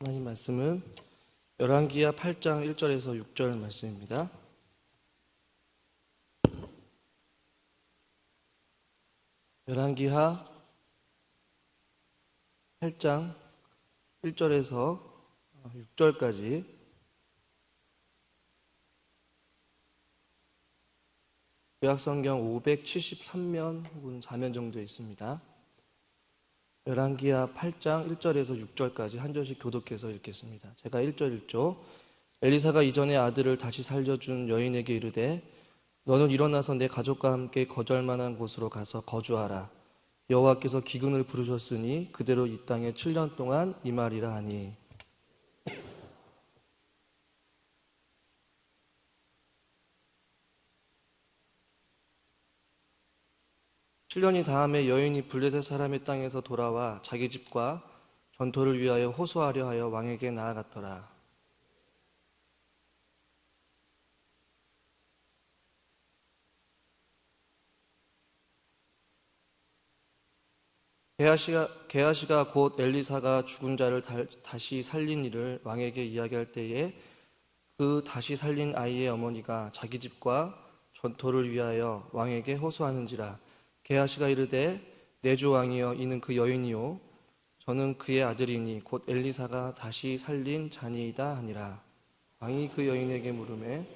하나님 말씀은 열왕기하 8장 1절에서 6절 말씀입니다. 열왕기하 8장 1절에서 6절까지 구약성경 573면 혹은 4면 정도 있습니다. 열왕기하 8장 1절에서 6절까지 한 절씩 교독해서 읽겠습니다. 제가 1절 읽죠. 엘리사가 이전에 아들을 다시 살려준 여인에게 이르되 너는 일어나서 내 가족과 함께 거절만한 곳으로 가서 거주하라. 여호와께서 기근을 부르셨으니 그대로 이 땅에 7년 동안 임하리라 하니. (7년이) 다음에 여인이 블레셋 사람의 땅에서 돌아와 자기 집과 전토를 위하여 호소하려 하여 왕에게 나아갔더라. 게하시가 곧 엘리사가 죽은 자를 다시 살린 일을 왕에게 이야기할 때에 그 다시 살린 아이의 어머니가 자기 집과 전토를 위하여 왕에게 호소하는지라. 게하시가 이르되 내 주 왕이여 이는 그 여인이요 저는 그의 아들이니 곧 엘리사가 다시 살린 자니이다 하니라. 왕이 그 여인에게 물으매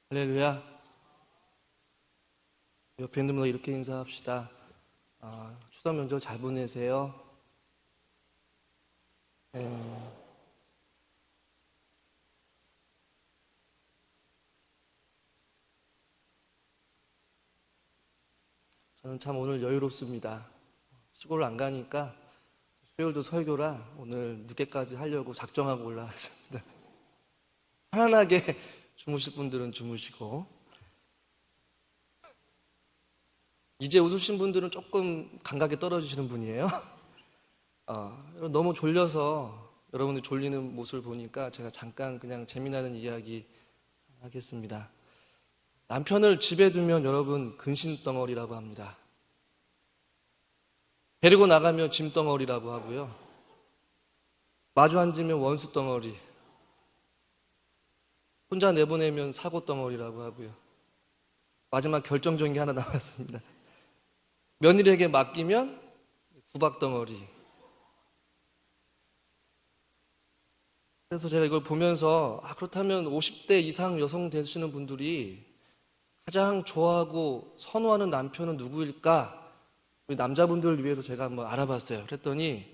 할렐루야. 옆에 있는 분들 이렇게 인사합시다. 추석 명절 잘 보내세요. 저는 참 오늘 여유롭습니다. 시골 안 가니까 수요일도 설교라 오늘 늦게까지 하려고 작정하고 올라왔습니다. 편안하게 주무실 분들은 주무시고, 이제 웃으신 분들은 조금 감각이 떨어지시는 분이에요. 너무 졸려서 여러분들 졸리는 모습을 보니까 제가 잠깐 그냥 재미나는 이야기 하겠습니다. 남편을 집에 두면 여러분 근심덩어리라고 합니다. 데리고 나가면 짐덩어리라고 하고요. 마주 앉으면 원수덩어리, 혼자 내보내면 사고덩어리라고 하고요. 마지막 결정적인 게 하나 남았습니다. 며느리에게 맡기면 구박덩어리. 그래서 제가 이걸 보면서 그렇다면 50대 이상 여성 되시는 분들이 가장 좋아하고 선호하는 남편은 누구일까? 우리 남자분들을 위해서 제가 한번 알아봤어요. 그랬더니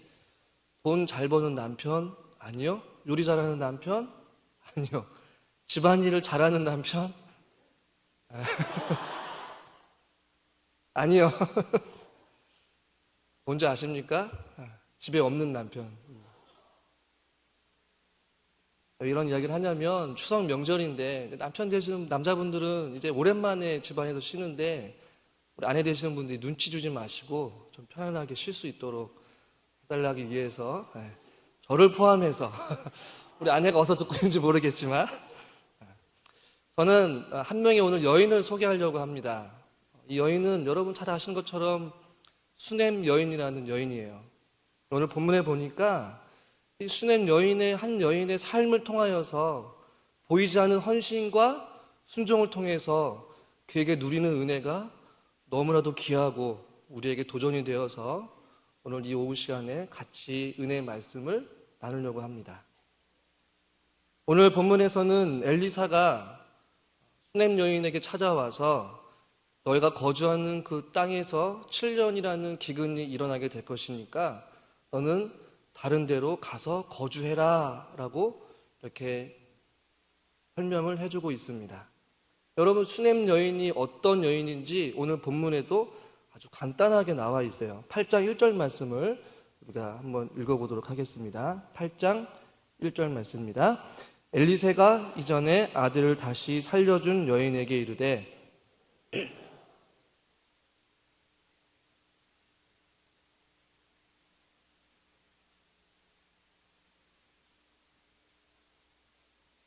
돈 잘 버는 남편? 아니요. 요리 잘하는 남편? 아니요. 집안일을 잘하는 남편? 아니요. 뭔지 아십니까? 집에 없는 남편. 이런 이야기를 하냐면 추석 명절인데 남편 되시는 남자분들은 이제 오랜만에 집안에서 쉬는데 우리 아내 되시는 분들이 눈치 주지 마시고 좀 편안하게 쉴 수 있도록 해달라기 위해서 저를 포함해서 우리 아내가 어디서 듣고 있는지 모르겠지만 저는 한 명의 오늘 여인을 소개하려고 합니다. 이 여인은 여러분 잘 아시는 것처럼 수넴 여인이라는 여인이에요. 오늘 본문에 보니까 이 수넴 여인의 한 여인의 삶을 통하여서 보이지 않는 헌신과 순종을 통해서 그에게 누리는 은혜가 너무나도 귀하고 우리에게 도전이 되어서 오늘 이 오후 시간에 같이 은혜의 말씀을 나누려고 합니다. 오늘 본문에서는 엘리사가 수넴 여인에게 찾아와서 너희가 거주하는 그 땅에서 7년이라는 기근이 일어나게 될 것이니까 너는 다른 데로 가서 거주해라 라고 이렇게 설명을 해주고 있습니다. 여러분, 수넴 여인이 어떤 여인인지 오늘 본문에도 아주 간단하게 나와 있어요. 8장 1절 말씀을 우리가 한번 읽어보도록 하겠습니다. 8장 1절 말씀입니다. 엘리사가 이전에 아들을 다시 살려준 여인에게 이르되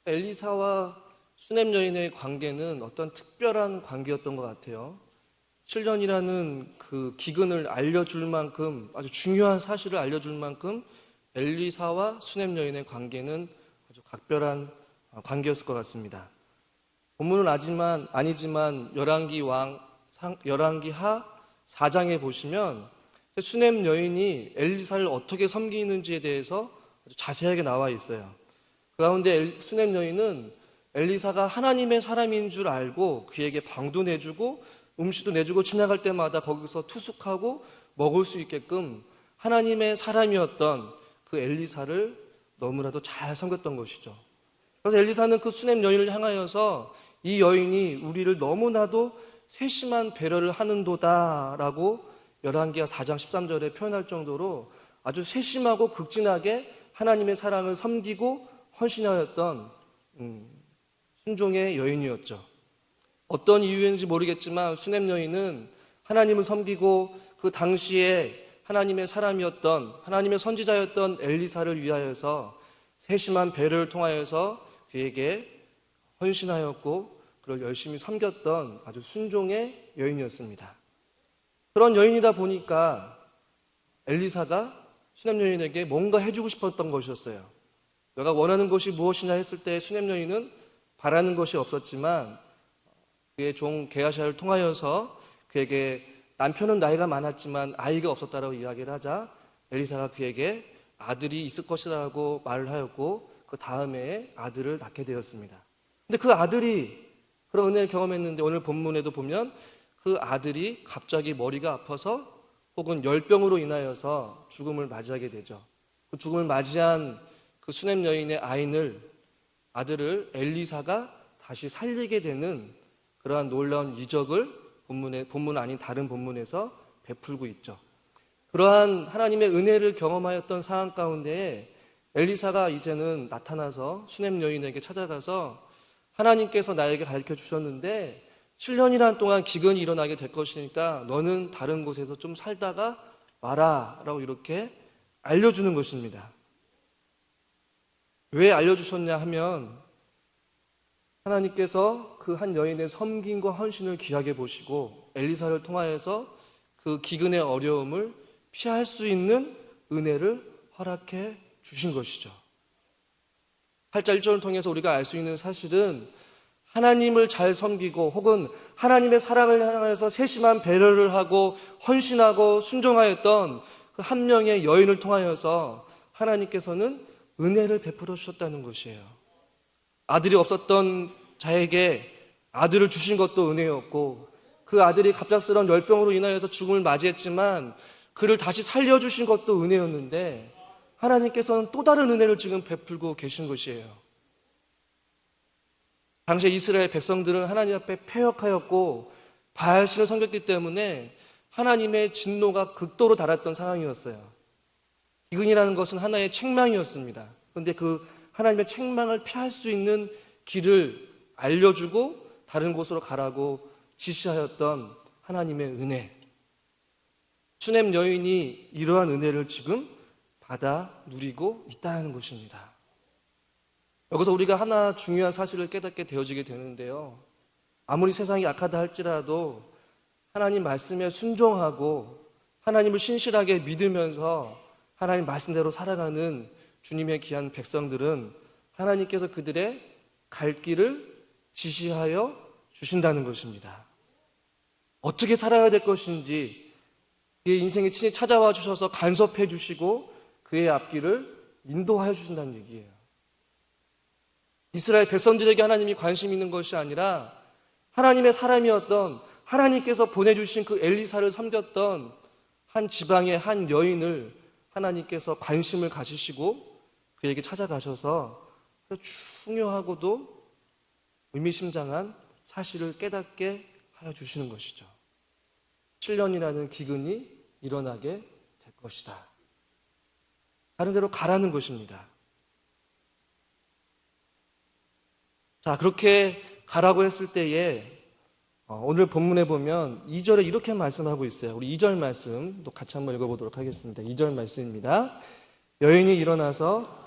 엘리사와 수넴 여인의 관계는 어떤 특별한 관계였던 것 같아요. 7년이라는 그 기근을 알려줄 만큼, 아주 중요한 사실을 알려줄 만큼 엘리사와 수넴 여인의 관계는 아주 각별한 관계였을 것 같습니다. 본문은 아니지만 열왕기하 4장에 보시면 수넴 여인이 엘리사를 어떻게 섬기는지에 대해서 아주 자세하게 나와 있어요. 그 가운데 수넴 여인은 엘리사가 하나님의 사람인 줄 알고 그에게 방도 내주고 음식도 내주고 지나갈 때마다 거기서 투숙하고 먹을 수 있게끔 하나님의 사람이었던 그 엘리사를 너무나도 잘 섬겼던 것이죠. 그래서 엘리사는 그 수넴 여인을 향하여서 이 여인이 우리를 너무나도 세심한 배려를 하는도다라고 열왕기하 4장 13절에 표현할 정도로 아주 세심하고 극진하게 하나님의 사랑을 섬기고 헌신하였던 순종의 여인이었죠. 어떤 이유인지 모르겠지만 수넴 여인은 하나님을 섬기고 그 당시에 하나님의 사람이었던 하나님의 선지자였던 엘리사를 위하여서 세심한 배려를 통하여서 그에게 헌신하였고 그를 열심히 섬겼던 아주 순종의 여인이었습니다. 그런 여인이다 보니까 엘리사가 수넴 여인에게 뭔가 해주고 싶었던 것이었어요. 내가 원하는 것이 무엇이냐 했을 때 수넴 여인은 바라는 것이 없었지만 그의 종 게하샤를 통하여서 그에게 남편은 나이가 많았지만 아이가 없었다라고 이야기를 하자 엘리사가 그에게 아들이 있을 것이라고 말을 하였고 그 다음에 아들을 낳게 되었습니다. 근데 그 아들이 그런 은혜를 경험했는데 오늘 본문에도 보면 그 아들이 갑자기 머리가 아파서 혹은 열병으로 인하여서 죽음을 맞이하게 되죠. 그 죽음을 맞이한 그 수넴 여인의 아들을 엘리사가 다시 살리게 되는 그러한 놀라운 이적을 본문 아닌 다른 본문에서 베풀고 있죠. 그러한 하나님의 은혜를 경험하였던 상황 가운데 엘리사가 이제는 나타나서 수넴 여인에게 찾아가서 하나님께서 나에게 가르쳐 주셨는데 7년이란 동안 기근이 일어나게 될 것이니까 너는 다른 곳에서 좀 살다가 와라 라고 이렇게 알려주는 것입니다. 왜 알려주셨냐 하면 하나님께서 그 한 여인의 섬김과 헌신을 귀하게 보시고 엘리사를 통하여서 그 기근의 어려움을 피할 수 있는 은혜를 허락해 주신 것이죠. 8절 1절을 통해서 우리가 알 수 있는 사실은 하나님을 잘 섬기고 혹은 하나님의 사랑을 향해서 세심한 배려를 하고 헌신하고 순종하였던 그 한 명의 여인을 통하여서 하나님께서는 은혜를 베풀어 주셨다는 것이에요. 아들이 없었던 자에게 아들을 주신 것도 은혜였고 그 아들이 갑작스러운 열병으로 인하여서 죽음을 맞이했지만 그를 다시 살려주신 것도 은혜였는데 하나님께서는 또 다른 은혜를 지금 베풀고 계신 것이에요. 당시에 이스라엘 백성들은 하나님 앞에 패역하였고 바알신을 섬겼기 때문에 하나님의 진노가 극도로 달했던 상황이었어요. 기근이라는 것은 하나의 책망이었습니다. 그런데 그 하나님의 책망을 피할 수 있는 길을 알려주고 다른 곳으로 가라고 지시하였던 하나님의 은혜. 수넴 여인이 이러한 은혜를 지금 받아 누리고 있다는 것입니다. 여기서 우리가 하나 중요한 사실을 깨닫게 되어지게 되는데요. 아무리 세상이 약하다 할지라도 하나님 말씀에 순종하고 하나님을 신실하게 믿으면서 하나님 말씀대로 살아가는 주님의 귀한 백성들은 하나님께서 그들의 갈 길을 지시하여 주신다는 것입니다. 어떻게 살아야 될 것인지 그의 인생에 친히 찾아와 주셔서 간섭해 주시고 그의 앞길을 인도하여 주신다는 얘기예요. 이스라엘 백성들에게 하나님이 관심 있는 것이 아니라 하나님의 사람이었던 하나님께서 보내주신 그 엘리사를 섬겼던 한 지방의 한 여인을 하나님께서 관심을 가지시고 그에게 찾아가셔서 중요하고도 의미심장한 사실을 깨닫게 하여 주시는 것이죠. 7년이라는 기근이 일어나게 될 것이다. 다른 데로 가라는 것입니다. 자, 그렇게 가라고 했을 때에 오늘 본문에 보면 2절에 이렇게 말씀하고 있어요. 우리 2절 말씀도 같이 한번 읽어보도록 하겠습니다. 2절 말씀입니다. 여인이 일어나서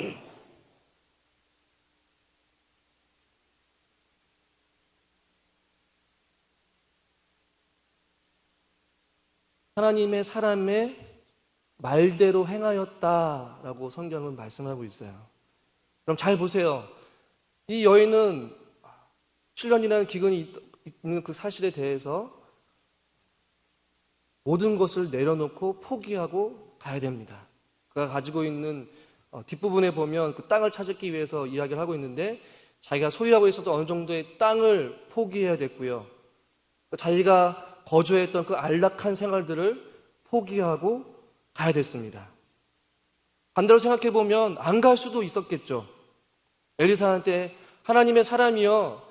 하나님의 사람의 말대로 행하였다라고 성경은 말씀하고 있어요. 그럼 잘 보세요. 이 여인은 7년이라는 기근이 있는 그 사실에 대해서 모든 것을 내려놓고 포기하고 가야 됩니다. 그가 가지고 있는 뒷부분에 보면 그 땅을 찾기 위해서 이야기를 하고 있는데, 자기가 소유하고 있었던 어느 정도의 땅을 포기해야 됐고요. 자기가 거주했던 그 안락한 생활들을 포기하고 가야 됐습니다. 반대로 생각해 보면 안 갈 수도 있었겠죠. 엘리사한테 하나님의 사람이여,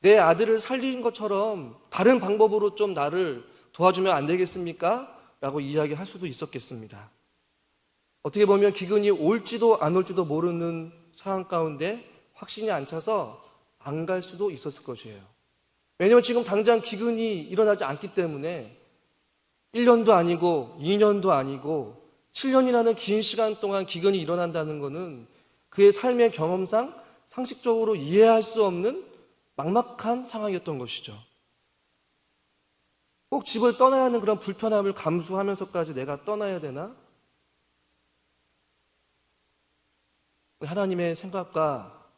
내 아들을 살린 것처럼 다른 방법으로 좀 나를 도와주면 안 되겠습니까? 라고 이야기할 수도 있었겠습니다. 어떻게 보면 기근이 올지도 안 올지도 모르는 상황 가운데 확신이 안 차서 안 갈 수도 있었을 것이에요. 왜냐하면 지금 당장 기근이 일어나지 않기 때문에 1년도 아니고 2년도 아니고 7년이라는 긴 시간 동안 기근이 일어난다는 것은 그의 삶의 경험상 상식적으로 이해할 수 없는 막막한 상황이었던 것이죠. 꼭 집을 떠나야 하는 그런 불편함을 감수하면서까지 내가 떠나야 되나? 하나님의 생각과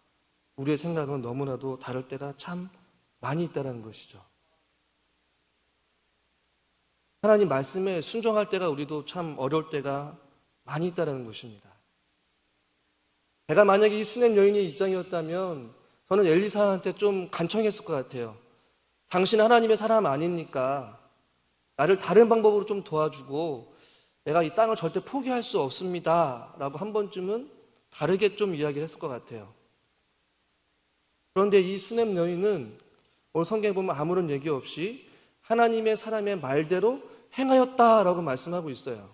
우리의 생각은 너무나도 다를 때가 참 많이 있다는 것이죠. 하나님 말씀에 순종할 때가 우리도 참 어려울 때가 많이 있다는 것입니다. 제가 만약에 이 수냄 여인의 입장이었다면 저는 엘리사한테 좀 간청했을 것 같아요. 당신 하나님의 사람 아닙니까? 나를 다른 방법으로 좀 도와주고 내가 이 땅을 절대 포기할 수 없습니다 라고 한 번쯤은 다르게 좀 이야기를 했을 것 같아요. 그런데 이 수냄 여인은 오늘 성경에 보면 아무런 얘기 없이 하나님의 사람의 말대로 행하였다라고 말씀하고 있어요.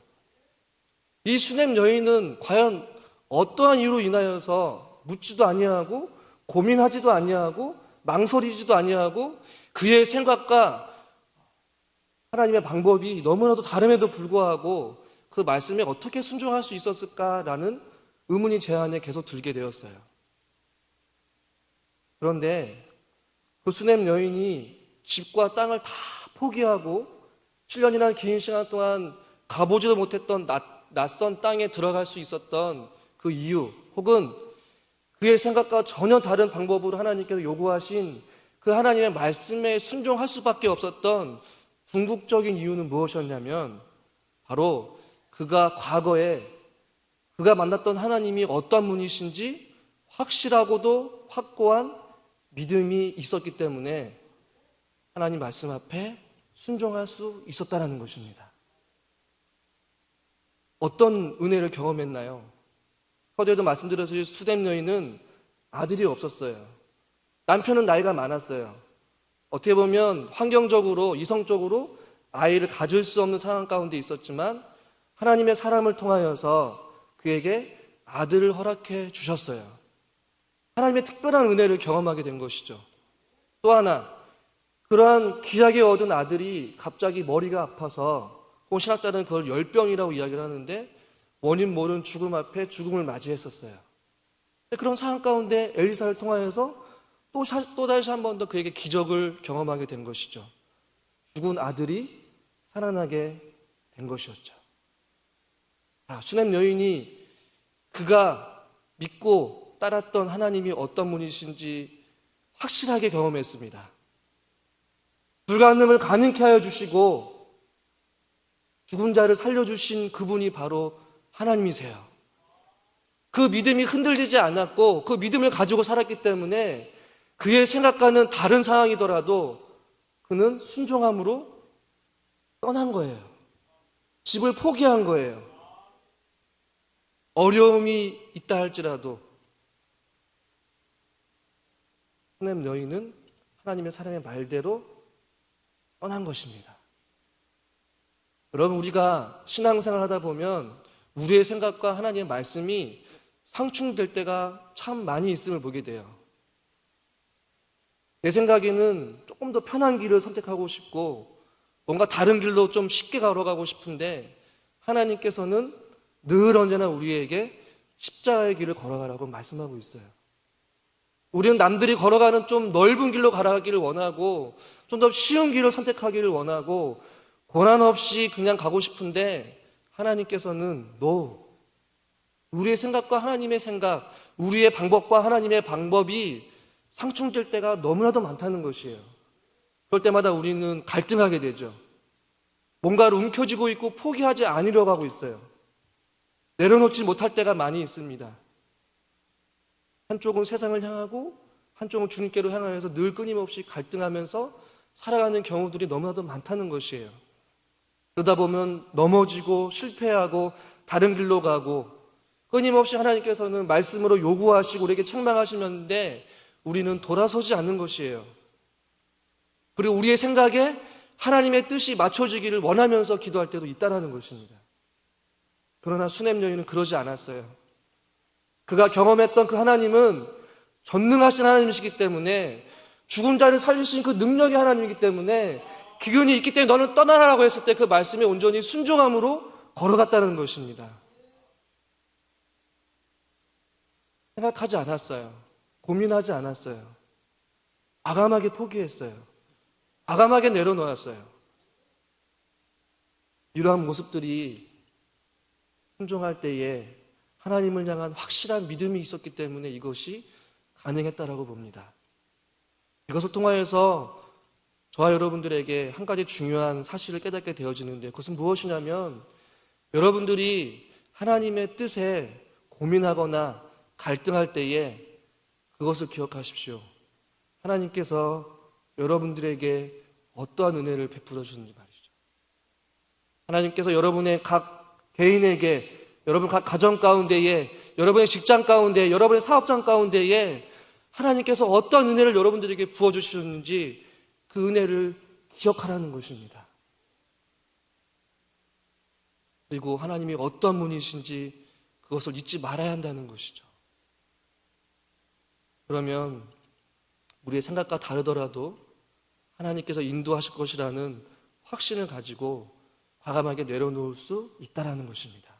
이 수냄 여인은 과연 어떠한 이유로 인하여서 묻지도 아니하고 고민하지도 아니하고 망설이지도 아니하고 그의 생각과 하나님의 방법이 너무나도 다름에도 불구하고 그 말씀에 어떻게 순종할 수 있었을까라는 의문이 제 안에 계속 들게 되었어요. 그런데 그 수냄 여인이 집과 땅을 다 포기하고 7년이라는 긴 시간 동안 가보지도 못했던 낯선 땅에 들어갈 수 있었던 그 이유, 혹은 그의 생각과 전혀 다른 방법으로 하나님께서 요구하신 그 하나님의 말씀에 순종할 수밖에 없었던 궁극적인 이유는 무엇이었냐면 바로 그가 과거에 그가 만났던 하나님이 어떤 분이신지 확실하고도 확고한 믿음이 있었기 때문에 하나님 말씀 앞에 순종할 수 있었다는 것입니다. 어떤 은혜를 경험했나요? 서두에도 말씀드렸듯이 수냄 여인은 아들이 없었어요. 남편은 나이가 많았어요. 어떻게 보면 환경적으로, 이성적으로 아이를 가질 수 없는 상황 가운데 있었지만 하나님의 사람을 통하여서 그에게 아들을 허락해 주셨어요. 하나님의 특별한 은혜를 경험하게 된 것이죠. 또 하나, 그러한 귀하게 얻은 아들이 갑자기 머리가 아파서, 신학자들은 그걸 열병이라고 이야기를 하는데 원인 모르는 죽음 앞에 죽음을 맞이했었어요. 그런 상황 가운데 엘리사를 통하여서 또다시 한 번 더 그에게 기적을 경험하게 된 것이죠. 죽은 아들이 살아나게 된 것이었죠. 수냄 여인이 그가 믿고 따랐던 하나님이 어떤 분이신지 확실하게 경험했습니다. 불가능을 가능케 하여 주시고 죽은 자를 살려주신 그분이 바로 하나님이세요. 그 믿음이 흔들리지 않았고 그 믿음을 가지고 살았기 때문에 그의 생각과는 다른 상황이더라도 그는 순종함으로 떠난 거예요. 집을 포기한 거예요. 어려움이 있다 할지라도 수냄 여인은 하나님의 사람의 말대로 떠난 것입니다. 여러분, 우리가 신앙생활 하다 보면 우리의 생각과 하나님의 말씀이 상충될 때가 참 많이 있음을 보게 돼요. 내 생각에는 조금 더 편한 길을 선택하고 싶고 뭔가 다른 길로 좀 쉽게 걸어가고 싶은데 하나님께서는 늘 언제나 우리에게 십자가의 길을 걸어가라고 말씀하고 있어요. 우리는 남들이 걸어가는 좀 넓은 길로 걸어가기를 원하고 좀 더 쉬운 길을 선택하기를 원하고 고난 없이 그냥 가고 싶은데 하나님께서는 우리의 생각과 하나님의 생각, 우리의 방법과 하나님의 방법이 상충될 때가 너무나도 많다는 것이에요. 그럴 때마다 우리는 갈등하게 되죠. 뭔가를 움켜쥐고 있고 포기하지 않으려고 하고 있어요. 내려놓지 못할 때가 많이 있습니다. 한쪽은 세상을 향하고 한쪽은 주님께로 향하여서 늘 끊임없이 갈등하면서 살아가는 경우들이 너무나도 많다는 것이에요. 그러다 보면 넘어지고 실패하고 다른 길로 가고 끊임없이 하나님께서는 말씀으로 요구하시고 우리에게 책망하시는데 우리는 돌아서지 않는 것이에요. 그리고 우리의 생각에 하나님의 뜻이 맞춰지기를 원하면서 기도할 때도 있다는 것입니다. 그러나 수냄 여인은 그러지 않았어요. 그가 경험했던 그 하나님은 전능하신 하나님이시기 때문에 죽은 자를 살리신 그 능력의 하나님이기 때문에 기근이 있기 때문에 너는 떠나라고 했을 때 그 말씀에 온전히 순종함으로 걸어갔다는 것입니다. 생각하지 않았어요. 고민하지 않았어요. 과감하게 포기했어요. 과감하게 내려놓았어요. 이러한 모습들이 순종할 때에 하나님을 향한 확실한 믿음이 있었기 때문에 이것이 가능했다라고 봅니다. 이것을 통하여서 저와 여러분들에게 한 가지 중요한 사실을 깨닫게 되어지는데 그것은 무엇이냐면 여러분들이 하나님의 뜻에 고민하거나 갈등할 때에 그것을 기억하십시오. 하나님께서 여러분들에게 어떠한 은혜를 베풀어 주는지 말이죠. 하나님께서 여러분의 각 개인에게, 여러분 각 가정 가운데에, 여러분의 직장 가운데, 여러분의 사업장 가운데에 하나님께서 어떠한 은혜를 여러분들에게 부어주셨는지 그 은혜를 기억하라는 것입니다. 그리고 하나님이 어떠한 분이신지 그것을 잊지 말아야 한다는 것이죠. 그러면 우리의 생각과 다르더라도 하나님께서 인도하실 것이라는 확신을 가지고 과감하게 내려놓을 수 있다는 것입니다.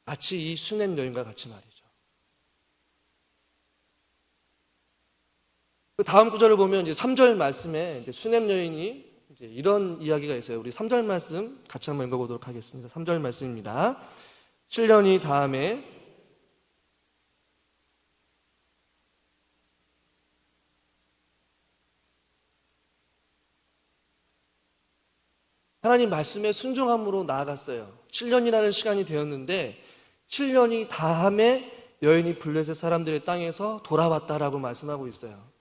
마치 이 수냄 여인과 같이 말이죠. 그 다음 구절을 보면 이제 3절 말씀에 이제 수냄 여인이 이제 이런 이야기가 있어요. 우리 3절 말씀 같이 한번 읽어보도록 하겠습니다. 3절 말씀입니다. 7년이 다음에 하나님 말씀에 순종함으로 나아갔어요. 7년이라는 시간이 되었는데 7년이 다음에 여인이 블레셋 사람들의 땅에서 돌아왔다라고 말씀하고 있어요.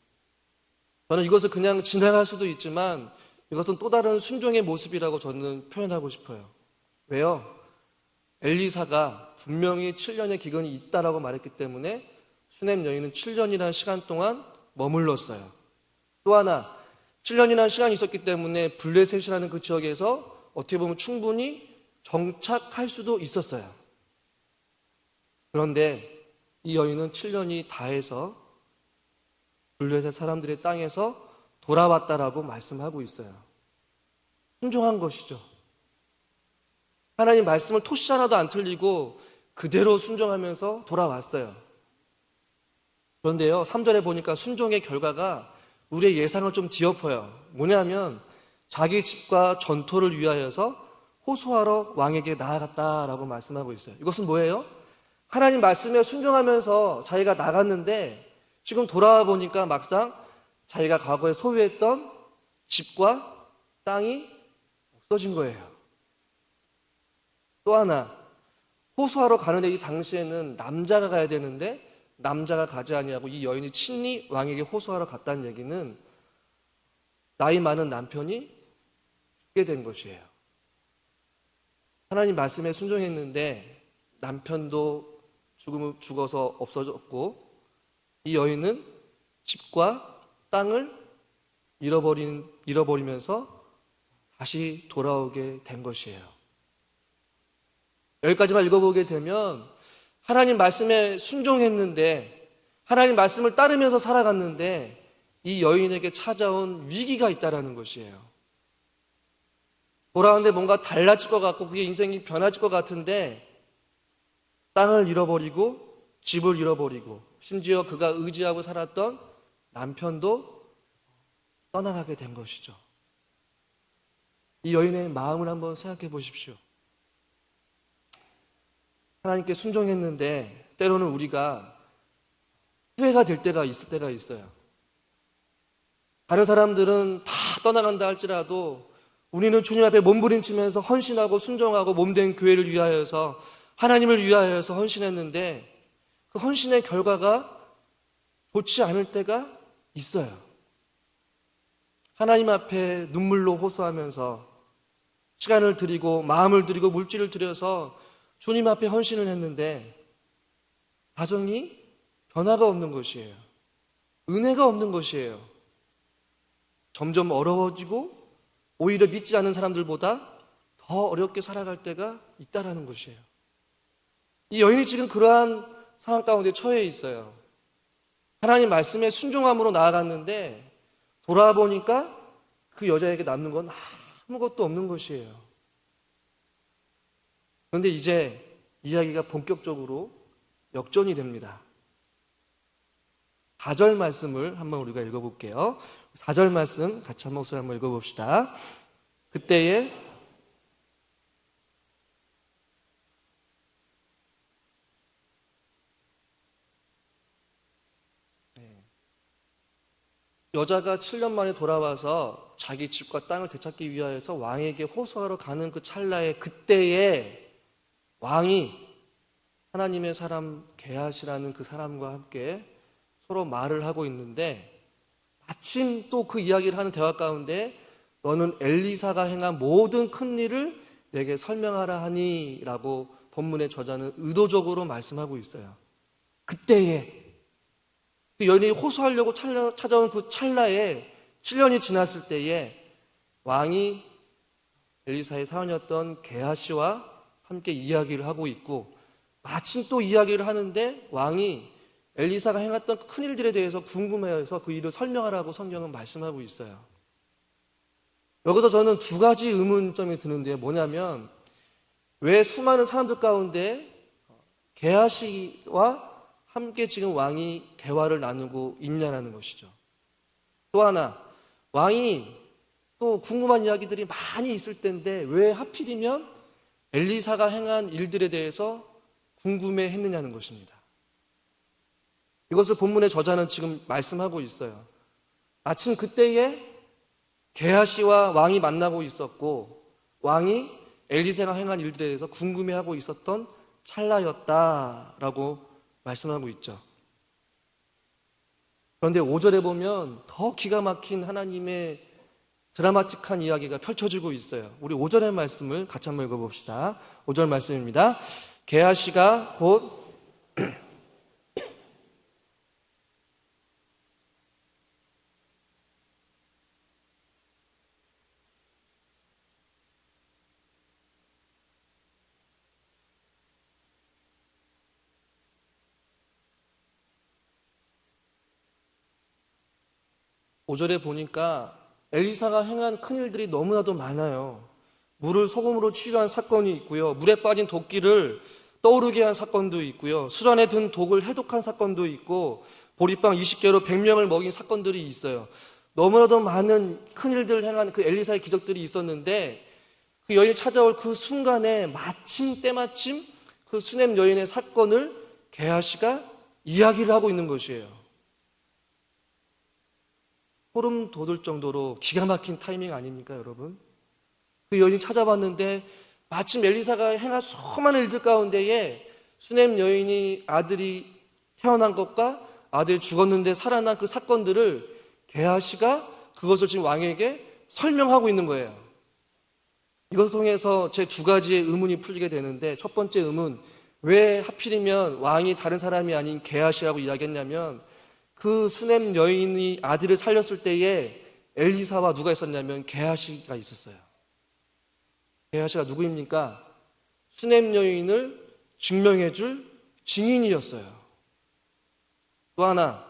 저는 이것을 그냥 지나갈 수도 있지만 이것은 또 다른 순종의 모습이라고 저는 표현하고 싶어요. 왜요? 엘리사가 분명히 7년의 기근이 있다라고 말했기 때문에 수냄 여인은 7년이라는 시간 동안 머물렀어요. 또 하나 7년이라는 시간이 있었기 때문에 블레셋이라는 그 지역에서 어떻게 보면 충분히 정착할 수도 있었어요. 그런데 이 여인은 7년이 다해서 블레셋 사람들의 땅에서 돌아왔다라고 말씀하고 있어요. 순종한 것이죠. 하나님 말씀을 토시 하나도 안 틀리고 그대로 순종하면서 돌아왔어요. 그런데요, 3절에 보니까 순종의 결과가 우리의 예상을 좀 뒤엎어요. 뭐냐면 자기 집과 전토를 위하여서 호소하러 왕에게 나아갔다라고 말씀하고 있어요. 이것은 뭐예요? 하나님 말씀에 순종하면서 자기가 나갔는데 지금 돌아와 보니까 막상 자기가 과거에 소유했던 집과 땅이 없어진 거예요. 또 하나, 호소하러 가는데 이 당시에는 남자가 가야 되는데 남자가 가지 아니하고 이 여인이 친히 왕에게 호소하러 갔다는 얘기는 나이 많은 남편이 죽게 된 것이에요. 하나님 말씀에 순종했는데 남편도 죽어서 없어졌고 이 여인은 집과 땅을 잃어버리면서 다시 돌아오게 된 것이에요. 여기까지만 읽어보게 되면 하나님 말씀에 순종했는데 하나님 말씀을 따르면서 살아갔는데 이 여인에게 찾아온 위기가 있다는 것이에요. 돌아오는데 뭔가 달라질 것 같고 그게 인생이 변화질 것 같은데 땅을 잃어버리고 집을 잃어버리고 심지어 그가 의지하고 살았던 남편도 떠나가게 된 것이죠. 이 여인의 마음을 한번 생각해 보십시오. 하나님께 순종했는데 때로는 우리가 후회가 될 때가 있을 때가 있어요. 다른 사람들은 다 떠나간다 할지라도 우리는 주님 앞에 몸부림치면서 헌신하고 순종하고 몸된 교회를 위하여서 하나님을 위하여서 헌신했는데 그 헌신의 결과가 좋지 않을 때가 있어요. 하나님 앞에 눈물로 호소하면서 시간을 드리고 마음을 드리고 물질을 들여서 주님 앞에 헌신을 했는데 가정이 변화가 없는 것이에요. 은혜가 없는 것이에요. 점점 어려워지고 오히려 믿지 않는 사람들보다 더 어렵게 살아갈 때가 있다라는 것이에요. 이 여인이 지금 그러한 상황 가운데 처해 있어요. 하나님 말씀에 순종함으로 나아갔는데 돌아보니까 그 여자에게 남는 건 아무것도 없는 것이에요. 그런데 이제 이야기가 본격적으로 역전이 됩니다. 4절 말씀을 한번 우리가 읽어볼게요. 4절 말씀 같이 한 목소리 한번 읽어봅시다. 그때에 여자가 7년 만에 돌아와서 자기 집과 땅을 되찾기 위하여서 왕에게 호소하러 가는 그 찰나에 그때에 왕이 하나님의 사람 게하시라는 그 사람과 함께 서로 말을 하고 있는데 마침 또 그 이야기를 하는 대화 가운데 너는 엘리사가 행한 모든 큰 일을 내게 설명하라 하니 라고 본문의 저자는 의도적으로 말씀하고 있어요. 그때에 그 여인이 호소하려고 찾아온 그 찰나에 7년이 지났을 때에 왕이 엘리사의 사원이었던 게하시와 함께 이야기를 하고 있고 마침 또 이야기를 하는데 왕이 엘리사가 행했던 큰 일들에 대해서 궁금해해서 그 일을 설명하라고 성경은 말씀하고 있어요. 여기서 저는 두 가지 의문점이 드는데 뭐냐면 왜 수많은 사람들 가운데 게하시와 함께 지금 왕이 대화를 나누고 있냐라는 것이죠. 또 하나, 왕이 또 궁금한 이야기들이 많이 있을 텐데 왜 하필이면 엘리사가 행한 일들에 대해서 궁금해 했느냐는 것입니다. 이것을 본문의 저자는 지금 말씀하고 있어요. 마침 그때에 게하시와 왕이 만나고 있었고 왕이 엘리사가 행한 일들에 대해서 궁금해하고 있었던 찰나였다라고 말씀하고 있죠. 그런데 5절에 보면 더 기가 막힌 하나님의 드라마틱한 이야기가 펼쳐지고 있어요. 우리 5절의 말씀을 같이 한번 읽어봅시다. 5절 말씀입니다. 게하시가 곧 5절에 보니까 엘리사가 행한 큰일들이 너무나도 많아요. 물을 소금으로 취한 사건이 있고요. 물에 빠진 도끼를 떠오르게 한 사건도 있고요. 술 안에 든 독을 해독한 사건도 있고 보리빵 20개로 100명을 먹인 사건들이 있어요. 너무나도 많은 큰일들을 행한 그 엘리사의 기적들이 있었는데 그 여인이 찾아올 그 순간에 때마침 그 수넴 여인의 사건을 게하시가 이야기를 하고 있는 것이에요. 소름 돋을 정도로 기가 막힌 타이밍 아닙니까, 여러분? 그 여인이 찾아봤는데 마침 엘리사가 행한 수많은 일들 가운데에 수넴 여인이 아들이 태어난 것과 아들이 죽었는데 살아난 그 사건들을 게하시가 그것을 지금 왕에게 설명하고 있는 거예요. 이것을 통해서 제 두 가지의 의문이 풀리게 되는데 첫 번째 의문, 왜 하필이면 왕이 다른 사람이 아닌 게하시라고 이야기했냐면 그 수넴 여인이 아들을 살렸을 때에 엘리사와 누가 있었냐면 게하시가 있었어요. 게하시가 누구입니까? 수넴 여인을 증명해줄 증인이었어요. 또 하나,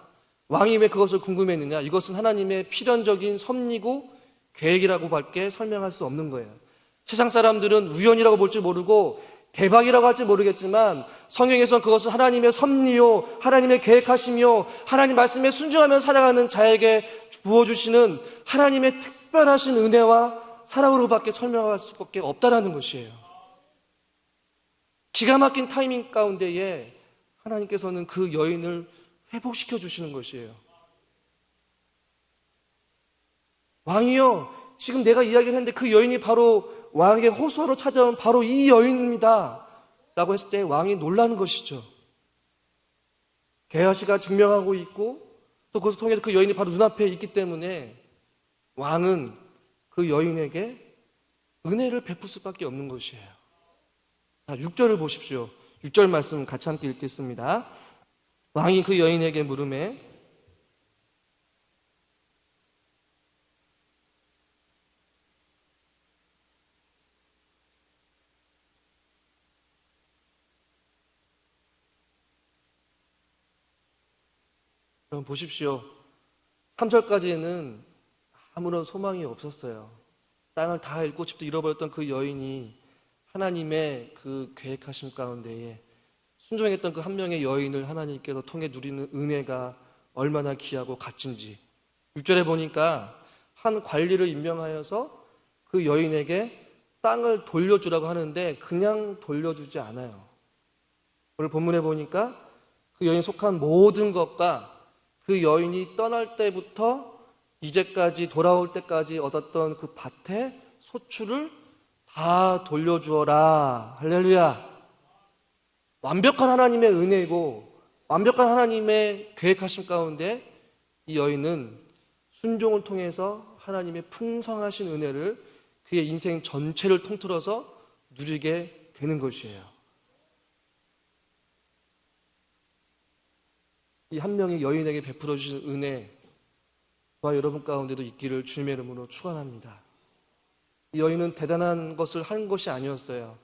왕이 왜 그것을 궁금했느냐? 이것은 하나님의 필연적인 섭리고 계획이라고 밖에 설명할 수 없는 거예요. 세상 사람들은 우연이라고 볼지 모르고 대박이라고 할지 모르겠지만 성경에서는 그것은 하나님의 섭리요 하나님의 계획하심이요 하나님 말씀에 순종하며 살아가는 자에게 부어주시는 하나님의 특별하신 은혜와 사랑으로밖에 설명할 수밖에 없다라는 것이에요. 기가 막힌 타이밍 가운데에 하나님께서는 그 여인을 회복시켜 주시는 것이에요. 왕이요, 지금 내가 이야기를 했는데 그 여인이 바로 왕에게 호소하러 찾아온 바로 이 여인입니다 라고 했을 때 왕이 놀라는 것이죠. 게하시가 증명하고 있고 또 그것을 통해서 그 여인이 바로 눈앞에 있기 때문에 왕은 그 여인에게 은혜를 베풀 수밖에 없는 것이에요. 자, 6절을 보십시오. 6절 말씀 같이 함께 읽겠습니다. 왕이 그 여인에게 물으매 그럼 보십시오. 3절까지는 아무런 소망이 없었어요. 땅을 다 잃고 집도 잃어버렸던 그 여인이 하나님의 그 계획하심 가운데에 순종했던 그 한 명의 여인을 하나님께서 통해 누리는 은혜가 얼마나 귀하고 값진지 6절에 보니까 한 관리를 임명하여서 그 여인에게 땅을 돌려주라고 하는데 그냥 돌려주지 않아요. 오늘 본문에 보니까 그 여인이 속한 모든 것과 그 여인이 떠날 때부터 이제까지 돌아올 때까지 얻었던 그 밭의 소출을 다 돌려주어라. 할렐루야. 완벽한 하나님의 은혜고 완벽한 하나님의 계획하심 가운데 이 여인은 순종을 통해서 하나님의 풍성하신 은혜를 그의 인생 전체를 통틀어서 누리게 되는 것이에요. 이 한 명의 여인에게 베풀어 주신 은혜 저와 여러분 가운데도 있기를 주님의 이름으로 축원합니다. 이 여인은 대단한 것을 한 것이 아니었어요.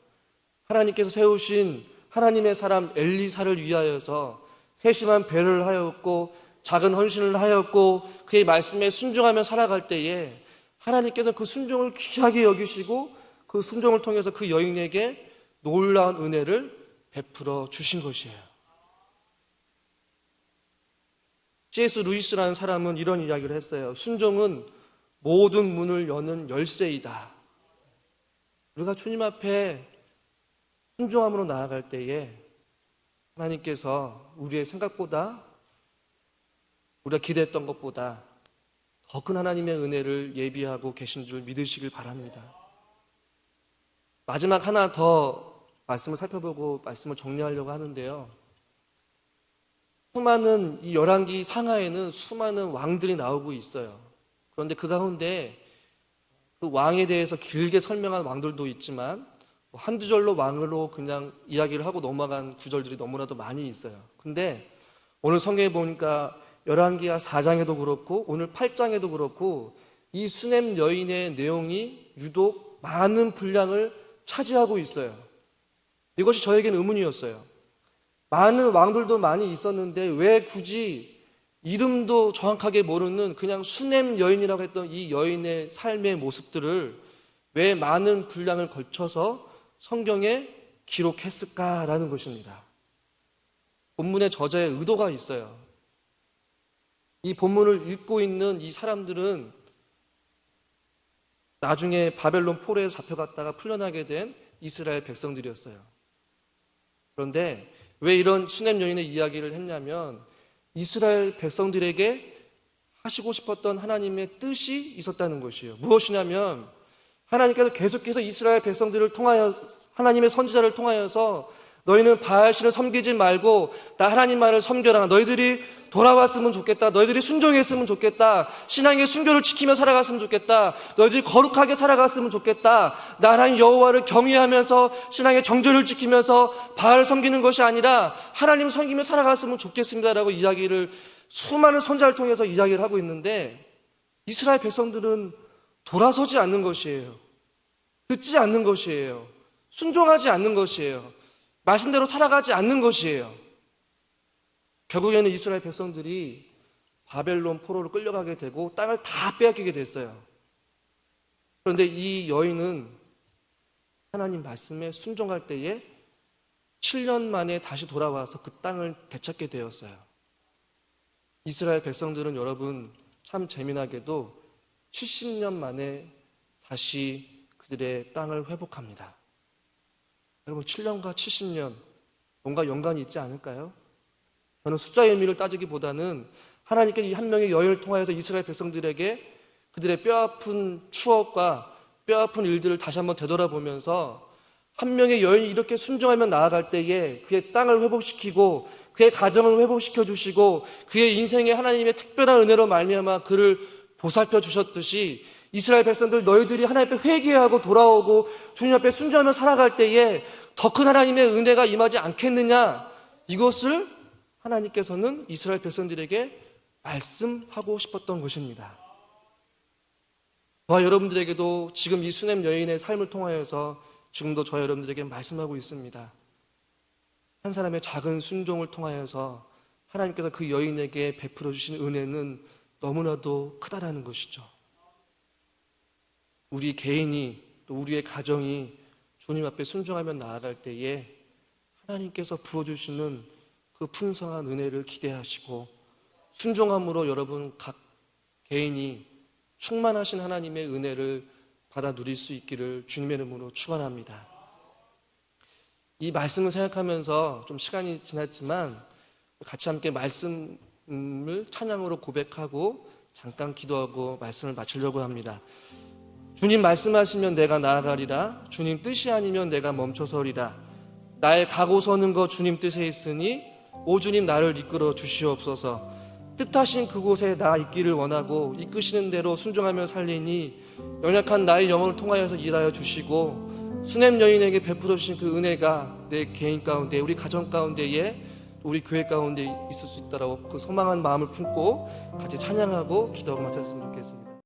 하나님께서 세우신 하나님의 사람 엘리사를 위하여서 세심한 배를 하였고 작은 헌신을 하였고 그의 말씀에 순종하며 살아갈 때에 하나님께서 그 순종을 귀하게 여기시고 그 순종을 통해서 그 여인에게 놀라운 은혜를 베풀어 주신 것이에요. C.S. 루이스라는 사람은 이런 이야기를 했어요. 순종은 모든 문을 여는 열쇠이다. 우리가 주님 앞에 순종함으로 나아갈 때에 하나님께서 우리의 생각보다 우리가 기대했던 것보다 더 큰 하나님의 은혜를 예비하고 계신 줄 믿으시길 바랍니다. 마지막 하나 더 말씀을 살펴보고 말씀을 정리하려고 하는데요. 수많은 이 열왕기 상하에는 수많은 왕들이 나오고 있어요. 그런데 그 가운데 그 왕에 대해서 길게 설명한 왕들도 있지만 한두 절로 왕으로 그냥 이야기를 하고 넘어간 구절들이 너무나도 많이 있어요. 근데 오늘 성경에 보니까 열왕기하 4장에도 그렇고 오늘 8장에도 그렇고 이 수넴 여인의 내용이 유독 많은 분량을 차지하고 있어요. 이것이 저에게는 의문이었어요. 많은 왕들도 많이 있었는데 왜 굳이 이름도 정확하게 모르는 그냥 수넴 여인이라고 했던 이 여인의 삶의 모습들을 왜 많은 분량을 걸쳐서 성경에 기록했을까라는 것입니다. 본문의 저자의 의도가 있어요. 이 본문을 읽고 있는 이 사람들은 나중에 바벨론 포로에 잡혀갔다가 풀려나게 된 이스라엘 백성들이었어요. 그런데 왜 이런 수넴 여인의 이야기를 했냐면 이스라엘 백성들에게 하시고 싶었던 하나님의 뜻이 있었다는 것이에요. 무엇이냐면 하나님께서 계속해서 이스라엘 백성들을 통하여 하나님의 선지자를 통하여서 너희는 바알신을 섬기지 말고 나 하나님만을 섬겨라. 너희들이 돌아왔으면 좋겠다. 너희들이 순종했으면 좋겠다. 신앙의 순교를 지키며 살아갔으면 좋겠다. 너희들이 거룩하게 살아갔으면 좋겠다. 나 하나님 여호와를 경외하면서 신앙의 정절을 지키면서 바알을 섬기는 것이 아니라 하나님을 섬기며 살아갔으면 좋겠습니다라고 이야기를 수많은 선지자를 통해서 이야기를 하고 있는데 이스라엘 백성들은 돌아서지 않는 것이에요. 듣지 않는 것이에요. 순종하지 않는 것이에요. 말씀대로 살아가지 않는 것이에요. 결국에는 이스라엘 백성들이 바벨론 포로로 끌려가게 되고 땅을 다 빼앗기게 됐어요. 그런데 이 여인은 하나님 말씀에 순종할 때에 7년 만에 다시 돌아와서 그 땅을 되찾게 되었어요. 이스라엘 백성들은 여러분 참 재미나게도 70년 만에 다시 그들의 땅을 회복합니다. 여러분 7년과 70년 뭔가 연관이 있지 않을까요? 저는 숫자의 의미를 따지기보다는 하나님께 이 한 명의 여인을 통하여서 이스라엘 백성들에게 그들의 뼈아픈 추억과 뼈아픈 일들을 다시 한번 되돌아보면서 한 명의 여인이 이렇게 순종하며 나아갈 때에 그의 땅을 회복시키고 그의 가정을 회복시켜 주시고 그의 인생에 하나님의 특별한 은혜로 말미암아 그를 보살펴 주셨듯이 이스라엘 백성들 너희들이 하나님 앞에 회개하고 돌아오고 주님 앞에 순종하며 살아갈 때에 더 큰 하나님의 은혜가 임하지 않겠느냐, 이것을 하나님께서는 이스라엘 백성들에게 말씀하고 싶었던 것입니다. 저와 여러분들에게도 지금 이 수넴 여인의 삶을 통하여서 지금도 저와 여러분들에게 말씀하고 있습니다. 한 사람의 작은 순종을 통하여서 하나님께서 그 여인에게 베풀어 주신 은혜는 너무나도 크다라는 것이죠. 우리 개인이 또 우리의 가정이 주님 앞에 순종하며 나아갈 때에 하나님께서 부어주시는 그 풍성한 은혜를 기대하시고 순종함으로 여러분 각 개인이 충만하신 하나님의 은혜를 받아 누릴 수 있기를 주님의 이름으로 축원합니다. 이 말씀을 생각하면서 좀 시간이 지났지만 같이 함께 말씀을 찬양으로 고백하고 잠깐 기도하고 말씀을 마치려고 합니다. 주님 말씀하시면 내가 나아가리라. 주님 뜻이 아니면 내가 멈춰서리라. 나의 가고 서는 것 주님 뜻에 있으니 오 주님 나를 이끌어 주시옵소서. 뜻하신 그곳에 나 있기를 원하고 이끄시는 대로 순종하며 살리니 연약한 나의 영혼을 통하여서 일하여 주시고 수넴 여인에게 베풀어 주신 그 은혜가 내 개인 가운데, 우리 가정 가운데에, 우리 교회 가운데 있을 수 있다라고 그 소망한 마음을 품고 같이 찬양하고 기도하고 마쳤으면 좋겠습니다.